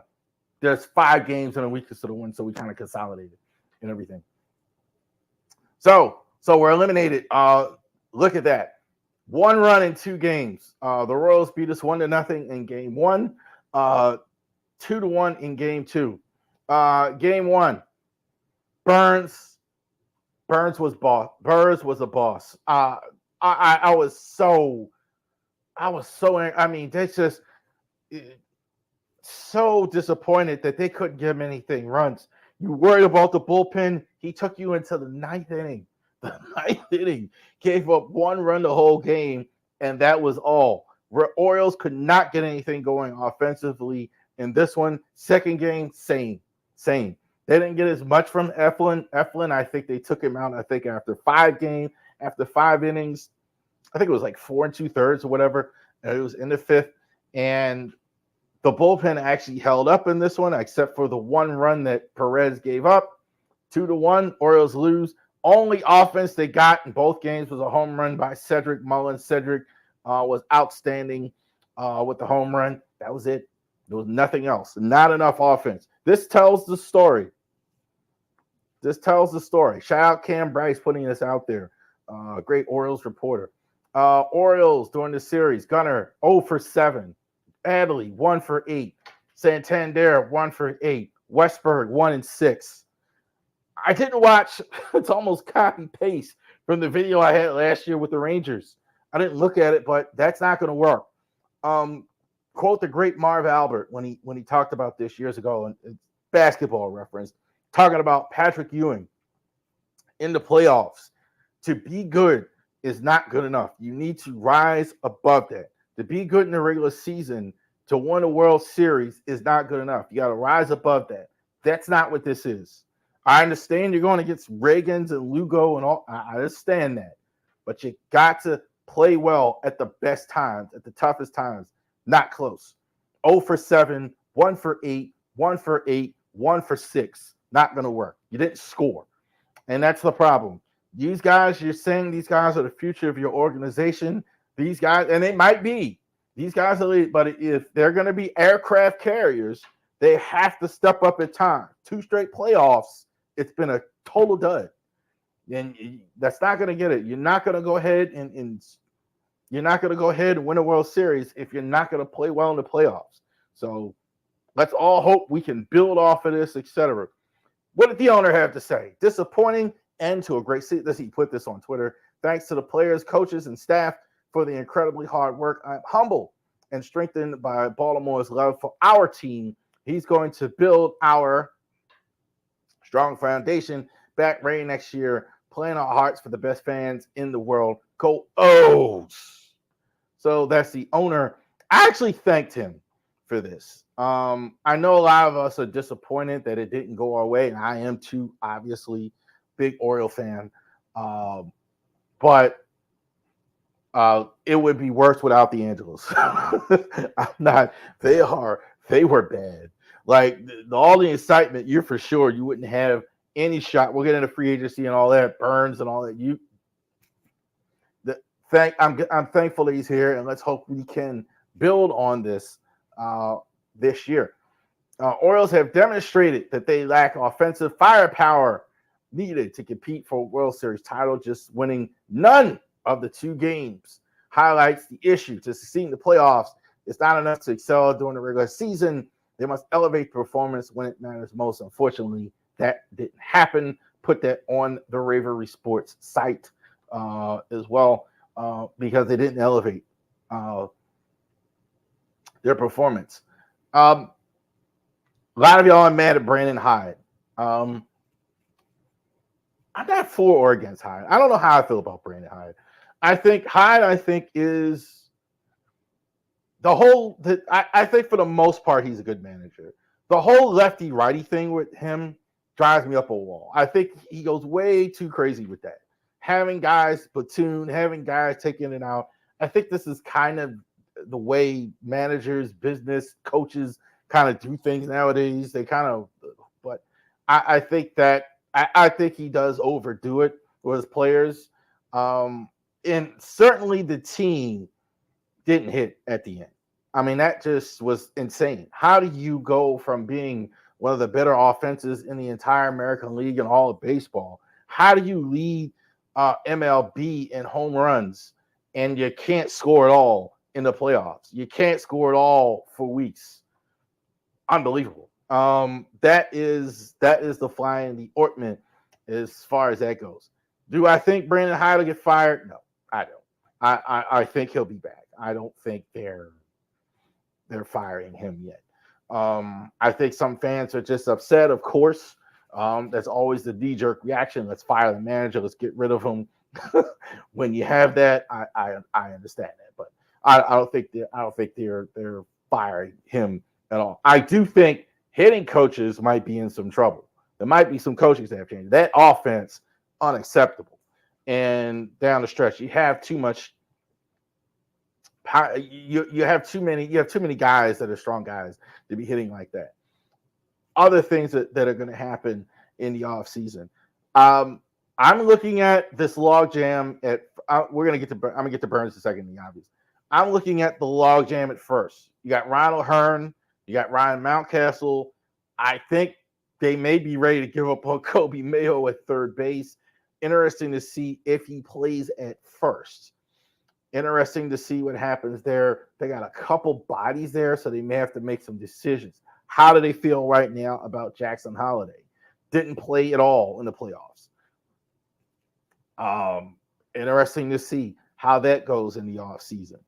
there's 5 games in a week instead of one, so we kind of consolidated and everything. So we're eliminated. Look at that. 1 run in 2 games. The Royals beat us 1-0 in game 1, 2-1 in game 2. Game 1, Burns was boss. Burns was a boss. I was so angry. I mean, they just so disappointed that they couldn't give him anything runs. You worried about the bullpen. He took you into the 9th inning. The 9th inning, gave up 1 run the whole game, and that was all. Orioles could not get anything going offensively in this one. Second game, same. They didn't get as much from Eflin. I think they took him out, after 5 innings. I think it was like 4 2/3 or whatever. And it was in the 5th. And the bullpen actually held up in this one, except for the 1 run that Perez gave up. 2-1, Orioles lose. Only offense they got in both games was a home run by Cedric Mullins. Cedric was outstanding with the home run. That was it. There was nothing else. Not enough offense. This tells the story. Shout out Cam Bryce putting this out there. Great Orioles reporter. Orioles during the series. Gunnar 0 for 7. Adley 1 for 8. Santander 1 for 8. Westberg 1 and 6. I didn't watch. It's almost copy paste from the video I had last year with the Rangers. I didn't look at it, but that's not going to work. Quote the great Marv Albert when he talked about this years ago, and it's basketball reference, talking about Patrick Ewing in the playoffs. To be good is not good enough. You need to rise above that. To be good in the regular season, to win a World Series is not good enough. You got to rise above that. That's not what this is. I understand you're going against Reagans and Lugo and all. I understand that. But you got to play well at the best times, at the toughest times. Not close. 0 for 7, 1 for 8, 1 for 8, 1 for 6. Not going to work. You didn't score. And that's the problem. These guys, you're saying these guys are the future of your organization. These guys, and they might be. These guys are elite, but if they're going to be aircraft carriers, they have to step up at times. 2 straight playoffs, it's been a total dud. And that's not going to get it. You're not going to go ahead and you're not going to go ahead and win a World Series if you're not going to play well in the playoffs. So let's all hope we can build off of this, etc. What did the owner have to say? Disappointing end to a great season. He put this on Twitter. Thanks to the players, coaches, and staff for the incredibly hard work. I'm humbled and strengthened by Baltimore's love for our team. He's going to build our strong foundation back ready next year, playing our hearts for the best fans in the world. Go O's. So that's the owner. I actually thanked him for this. I know a lot of us are disappointed that it didn't go our way, and I am too, obviously, big Oriole fan. But it would be worse without the Angelos. I'm not. They were bad. Like all the excitement, you're for sure you wouldn't have any shot. We'll get into free agency and all that, Burns and all that. I'm thankful that he's here, and let's hope we can build on this this year. Orioles have demonstrated that they lack offensive firepower needed to compete for a World Series title. Just winning none of the 2 games highlights the issue. To succeed in the playoffs, it's not enough to excel during the regular season. They must elevate performance when it matters most. Unfortunately, that didn't happen. Put that on the Rivalry Sports site as well because they didn't elevate their performance. A lot of y'all are mad at Brandon Hyde. I'm not for or against Hyde. I don't know how I feel about Brandon Hyde. I think Hyde is I think for the most part he's a good manager. The whole lefty righty thing with him drives me up a wall. I think he goes way too crazy with that. Having guys platoon, having guys take in and out. I think this is kind of the way managers, business coaches kind of do things nowadays. They kind of, but I think that I think he does overdo it with his players. And certainly the team didn't hit at the end. I mean, that just was insane. How do you go from being one of the better offenses in the entire American League and all of baseball? How do you lead MLB in home runs and you can't score at all in the playoffs? You can't score at all for weeks. Unbelievable. That is the fly in the ointment as far as that goes. Do I think Brandon Hyde will get fired? No, I don't. I think he'll be back. I don't think they're firing him yet. I think some fans are just upset, of course. That's always the knee-jerk reaction. Let's fire the manager. Let's get rid of him. When you have that, I understand that, but I don't think they're firing him at all. I do think hitting coaches might be in some trouble. There might be some coaching staff changes. That offense, unacceptable. And down the stretch, you have too much. You have too many guys that are strong guys to be hitting like that. Other things that are going to happen in the offseason. I'm looking at this logjam at. I'm gonna get to Burns in a second. The obvious. I'm looking at the logjam at first. You got Ronald Hearn. You got Ryan Mountcastle. I think they may be ready to give up on Kobe Mayo at third base. Interesting to see if he plays at first. Interesting to see what happens there. They got a couple bodies there, so they may have to make some decisions. How do they feel right now about Jackson Holiday? Didn't play at all in the playoffs. Interesting to see how that goes in the offseason.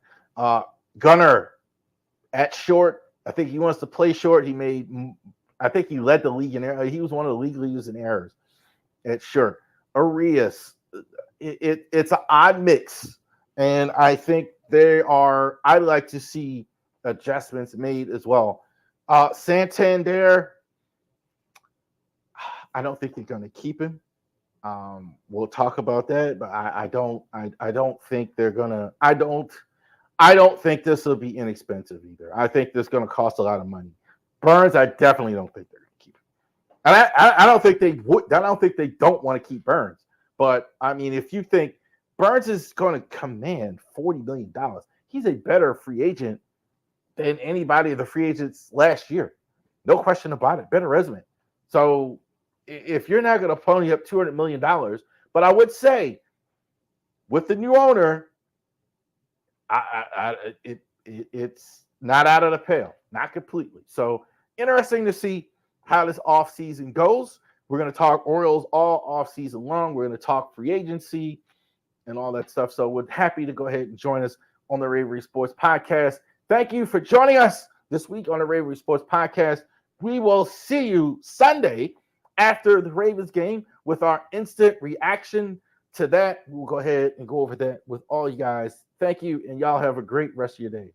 Gunnar at short. I think he wants to play short. I think he led the league in errors. He was one of the league leaders in errors at short. Arias, it's an odd mix. And I think I'd like to see adjustments made as well. Santander, I don't think they're going to keep him. We'll talk about that, but I don't think they're gonna. I don't think this will be inexpensive either. I think this is going to cost a lot of money. Burns, I definitely don't think they're going to keep him, and I don't think they would. I don't think they don't want to keep Burns. But I mean, if you think Burns is going to command $40 million, he's a better free agent than anybody of the free agents last year. No question about it. Better resume. So if you're not going to pony up $200 million, but I would say with the new owner, it's not out of the pale, not completely. So interesting to see how this offseason goes. We're going to talk Orioles all offseason long. We're going to talk free agency and all that stuff. So we're happy to go ahead and join us on the Rivalry Sports Podcast. Thank you for joining us this week on the Rivalry Sports Podcast. We will see you Sunday after the Ravens game with our instant reaction to that. We'll go ahead and go over that with all you guys. Thank you, and y'all have a great rest of your day.